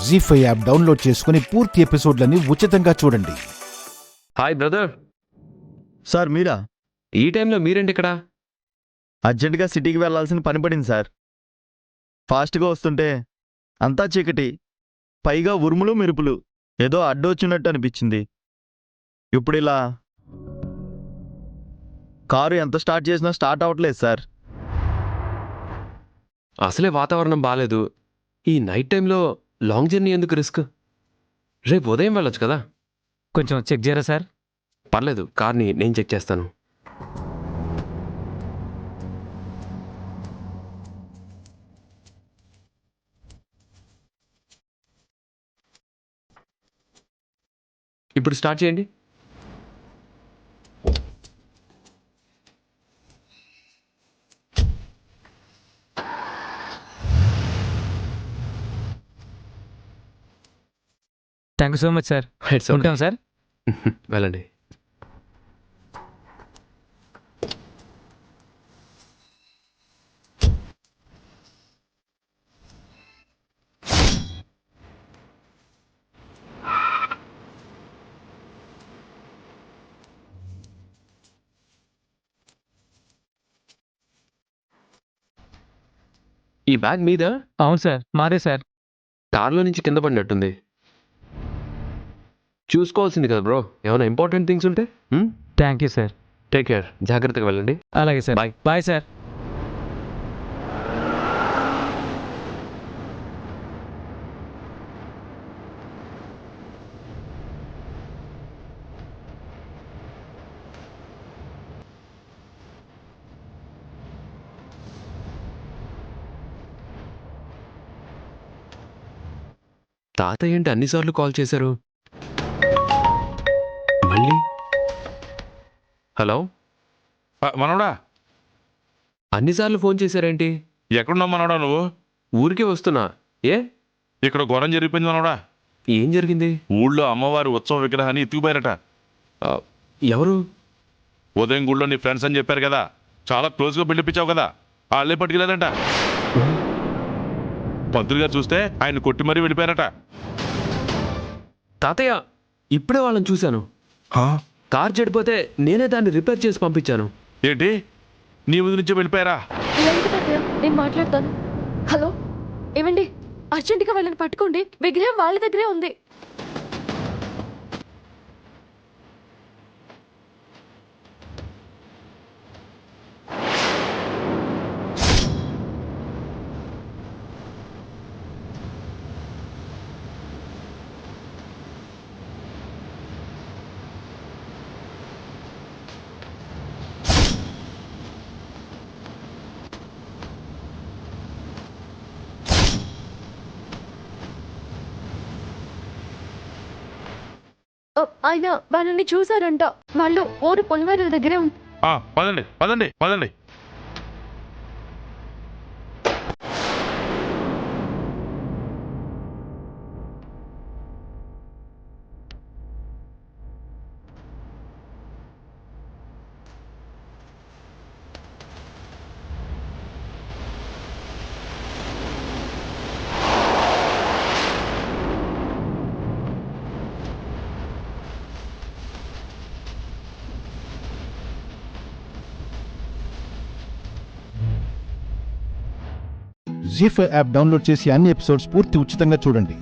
జీ5 app download చేసుకుని పూర్తి ఎపిసోడ్లని ఉచితంగా చూడండి. Hi brother. సార్ మీరా? ఈ టైంలో మీరేంటి ఇక్కడ? అర్జెంటుగా సిటీకి వెళ్లాల్సిన పని పడింది సార్. ఫాస్ట్గా వస్తుంటే అంతా చీకటి, పైగా ఉరుములు మెరుపులు, ఏదో అడ్డొచ్చినట్టు అనిపించింది. ఇప్పుడు ఇలా కారు ఎంత స్టార్ట్ చేసినా స్టార్ట్ అవ్వట్లేదు సార్. అసలే వాతావరణం బాగాలేదు. ఈ నైట్ టైంలో లాంగ్ జర్నీ ఎందుకు రిస్క్? రేపు ఉదయం వెళ్ళొచ్చు కదా. కొంచెం చెక్ చేయరా సార్? పర్లేదు, కార్ని నేను చెక్ చేస్తాను. ఇప్పుడు స్టార్ట్ చేయండి. Thank you so much sir. ఉంటాం సార్. వెళ్ళండి. ఈ బ్యాగ్ మీద? అవును సార్, మాదే సార్. కార్లో నుంచి కింద పడినట్టుంది. చూసుకోవాల్సింది కదా బ్రో, ఏమైనా ఇంపార్టెంట్ థింగ్స్ ఉంటే. Thank you sir. Take care, జాగ్రత్తగా వెళ్ళండి. అలాగే సార్. బాయ్. Bye sir. తాతయ్య ఏంటి అన్నిసార్లు కాల్ చేశారు? మళ్ళీ హలో మనోడా, అన్నిసార్లు ఫోన్ చేశారేంటి? ఎక్కడున్నావు మనోడా? నువ్వు ఊరికే వస్తున్నా. ఏ? ఇక్కడ ఘోరం జరిగిపోయింది మనోడా. ఏం జరిగింది? ఊళ్ళో అమ్మవారి ఉత్సవ విగ్రహాన్ని ఎత్తుకుపోయారట. ఎవరు? ఉదయం గుళ్ళో నీ ఫ్రెండ్స్ అని చెప్పారు కదా, చాలా క్లోజ్గా పిలిపించావు కదా, వాళ్ళే పట్టుకెళ్ళారంట. పంతులు గారు చూస్తే ఆయన కొట్టి మరీ వెళ్ళిపోయారట. తాతయ్య, ఇప్పుడే వాళ్ళని చూశాను. కార్ చెడిపోతే నేనే దాన్ని రిపేర్ చేసి పంపించాను. ఏంటి, నీ ముందు నుంచే వెళ్ళిపోయారా? నేను మాట్లాడతాను. హలో, ఏమండి, అర్జెంటుగా వాళ్ళని పట్టుకోండి. విగ్రహం వాళ్ళ దగ్గరే ఉంది. ఆయన వాళ్ళని చూసారంట. వాళ్ళు ఊరు పొలిమేరల దగ్గరే పదండి పదండి పదండి. జీ5 యాప్ డౌన్లోడ్ చేసి అన్ని ఎపిసోడ్స్ పూర్తి ఉచితంగా చూడండి.